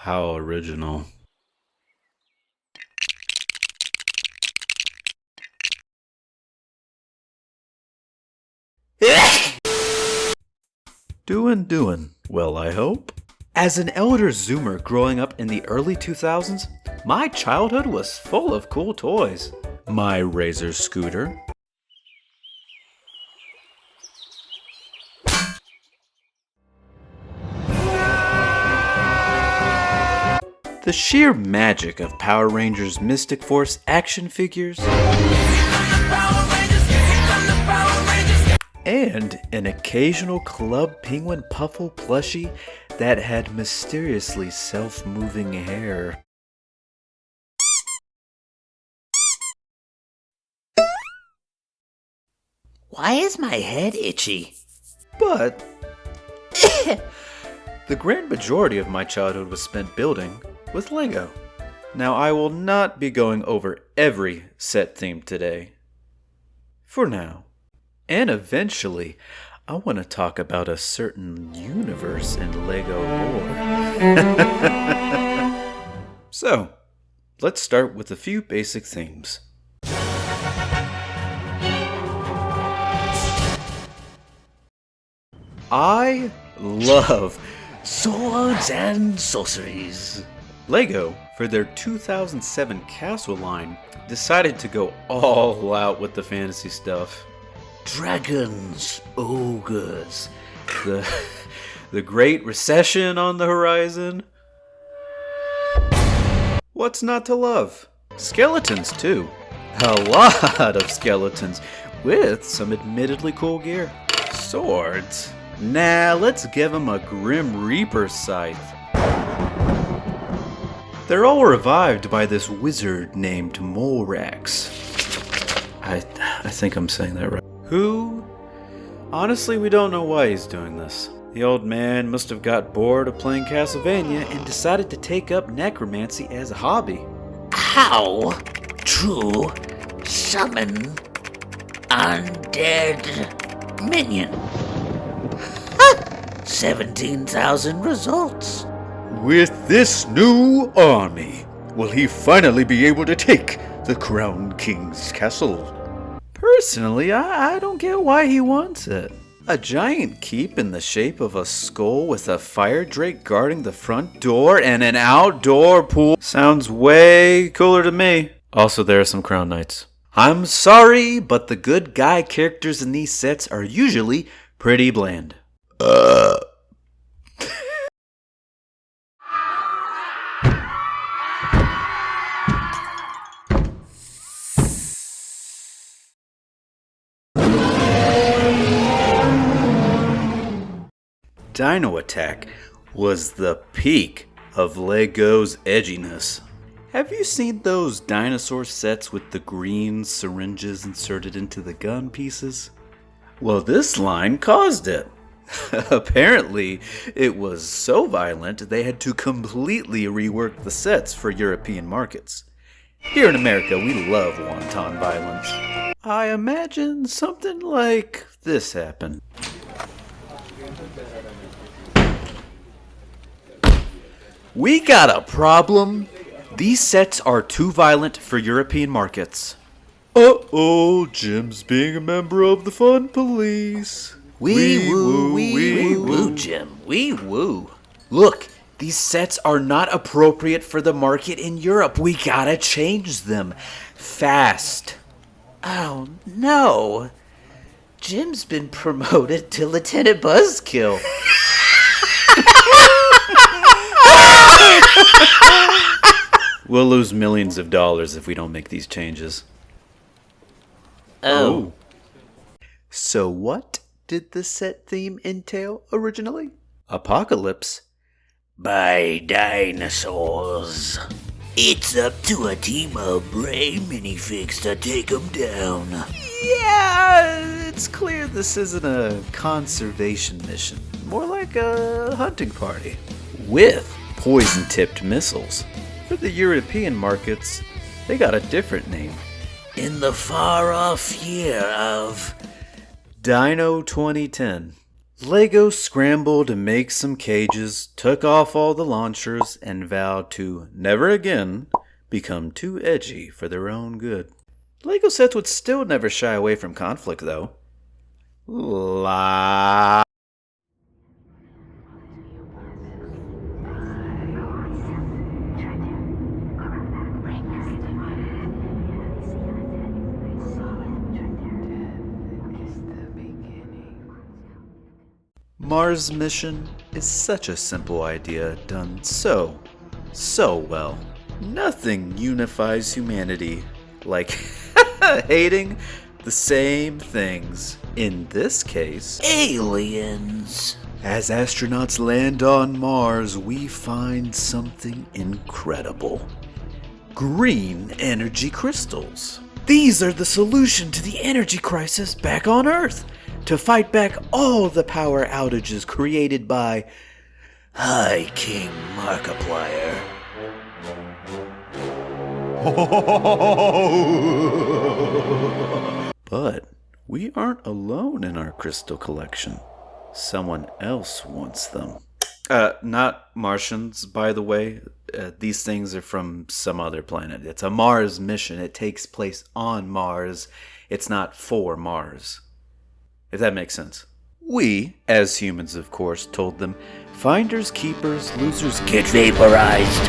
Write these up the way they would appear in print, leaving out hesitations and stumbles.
How original. Doin'. Well, I hope. As an elder Zoomer growing up in the early 2000s, my childhood was full of cool toys. My Razor scooter. The sheer magic of Power Rangers Mystic Force action figures. And an occasional Club Penguin Puffle plushie that had mysteriously self-moving hair. Why is my head itchy? But the grand majority of my childhood was spent building with Lego. Now, I will not be going over every set theme today. For now. And eventually, I want to talk about a certain universe in Lego lore. So, let's start with a few basic themes. I love Swords and sorceries. Lego, for their 2007 Castle line, decided to go all out with the fantasy stuff. Dragons, ogres, the Great Recession on the horizon. What's not to love? Skeletons, too. A lot of skeletons, with some admittedly cool gear. Swords. Nah, let's give them a Grim Reaper scythe. They're all revived by this wizard named Morax. I think I'm saying that right. Who? Honestly, we don't know why he's doing this. The old man must have got bored of playing Castlevania and decided to take up necromancy as a hobby. How to summon undead minion. 17,000 results. With this new army, will he finally be able to take the Crown King's castle? Personally, I don't get why he wants it. A giant keep in the shape of a skull with a fire drake guarding the front door and an outdoor pool sounds way cooler to me. Also, there are some Crown Knights. I'm sorry, but the good guy characters in these sets are usually pretty bland. Dino Attack was the peak of Lego's edginess. Have you seen those dinosaur sets with the green syringes inserted into the gun pieces? Well, this line caused it. Apparently, it was so violent they had to completely rework the sets for European markets. Here in America, we love wanton violence. I imagine something like this happened. We got a problem. These sets are too violent for European markets. Uh-oh, Jim's being a member of the fun police. Wee woo, Jim. Wee woo. Look, these sets are not appropriate for the market in Europe. We gotta change them. Fast. Oh, no. Jim's been promoted to Lieutenant Buzzkill. We'll lose millions of dollars if we don't make these changes. Oh. So what did the set theme entail originally? Apocalypse. By dinosaurs. It's up to a team of brave minifigs to take them down. Yeah, it's clear this isn't a conservation mission. More like a hunting party. With poison-tipped missiles. For the European markets, they got a different name. In the far-off year of Dino 2010. Lego scrambled to make some cages, took off all the launchers, and vowed to never again become too edgy for their own good. Lego sets would still never shy away from conflict, though. Mars mission is such a simple idea done so well. Nothing unifies humanity like hating the same things. In this case, Aliens. as astronauts land on Mars, we find something incredible. Green energy crystals. These are the solution to the energy crisis back on Earth, to fight back all the power outages created by High King Markiplier. But we aren't alone in our crystal collection. Someone else wants them. Not Martians, by the way. These things are from some other planet. It's a Mars mission. It takes place on Mars. It's not for Mars. If that makes sense. We, as humans, of course, told them, finders, keepers, losers, Get vaporized.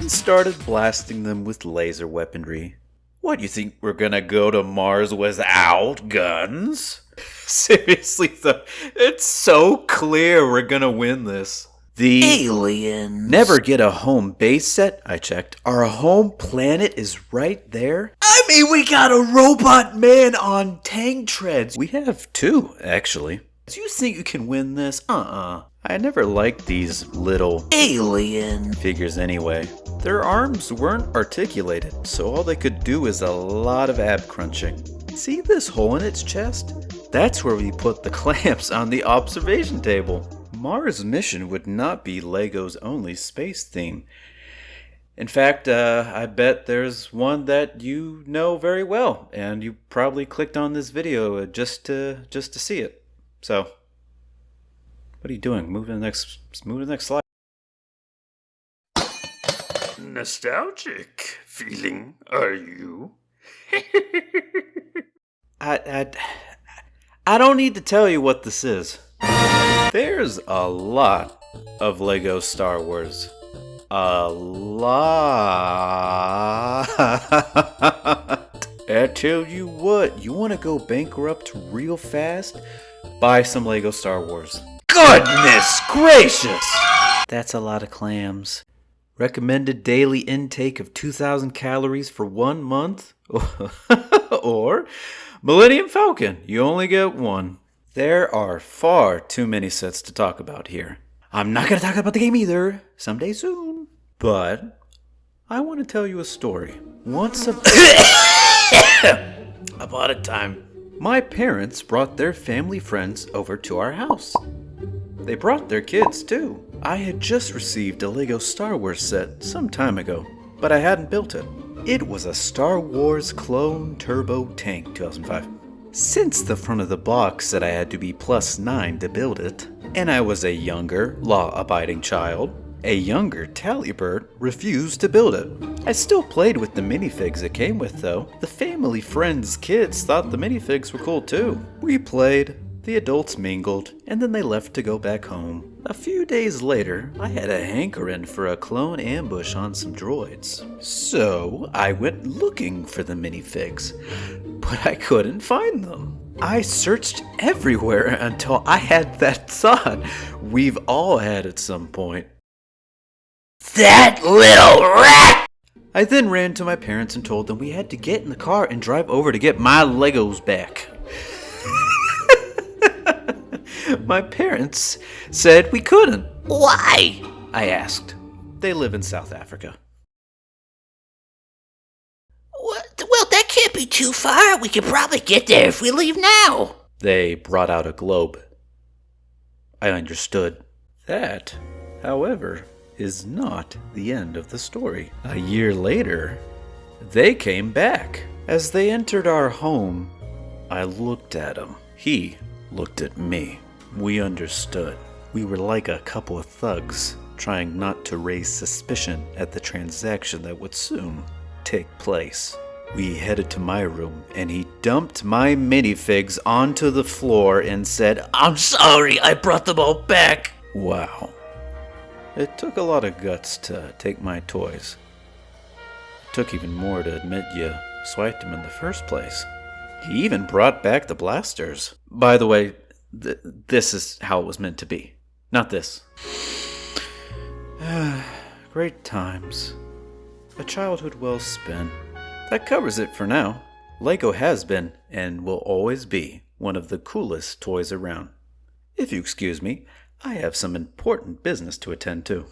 and started blasting them with laser weaponry. What, you think we're gonna go to Mars without guns? Seriously though, it's so clear we're gonna win this. The Aliens. never get a home base set, I checked. Our home planet is right there. I mean, we got a robot man on tank treads. We have two, actually. Do you think you can win this? I never liked these little Alien. figures anyway. Their arms weren't articulated, so all they could do is a lot of ab crunching. See this hole in its chest? That's where we put the clamps on the observation table. Mars mission would not be LEGO's only space theme. In fact, I bet there's one that you know very well, and you probably clicked on this video just to see it. So, what are you doing? Move to the next slide. Nostalgic feeling, are you? I don't need to tell you what this is. There's a lot of LEGO Star Wars. A lot. I tell you what, you want to go bankrupt real fast? Buy some LEGO Star Wars. Goodness gracious! That's a lot of clams. Recommended daily intake of 2,000 calories for 1 month? Or Millennium Falcon, you only get one. There are far too many sets to talk about here. I'm not going to talk about the game either, someday soon. But I want to tell you a story. Once upon a time, my parents brought their family friends over to our house. They brought their kids too. I had just received a LEGO Star Wars set some time ago, but I hadn't built it. It was a Star Wars Clone Turbo Tank 2005. Since the front of the box said I had to be +9 to build it, and I was a younger, law-abiding child, a younger Talibert refused to build it. I still played with the minifigs it came with though. The family friends' kids thought the minifigs were cool too. We played, the adults mingled, and then they left to go back home. A few days later, I had a hankering for a clone ambush on some droids. So I went looking for the minifigs, but I couldn't find them. I searched everywhere until I had that thought we've all had at some point. That little rat! I then ran to my parents and told them we had to get in the car and drive over to get my Legos back. My parents said we couldn't. Why? I asked. They live in South Africa. What? Well, that can't be too far. We could probably get there if we leave now. They brought out a globe. I understood. That, however, is not the end of the story. A year later, They came back. As they entered our home, I looked at him. He looked at me. We understood. We were like a couple of thugs, trying not to raise suspicion at the transaction that would soon take place. We headed to my room, and he dumped my minifigs onto the floor and said, I'm sorry, I brought them all back. Wow. It took a lot of guts to take my toys. It took even more to admit you swiped him in the first place. He even brought back the blasters. By the way, this is how it was meant to be. Not this. Great times. A childhood well spent. That covers it for now. Lego has been, and will always be, one of the coolest toys around. If you excuse me, I have some important business to attend to.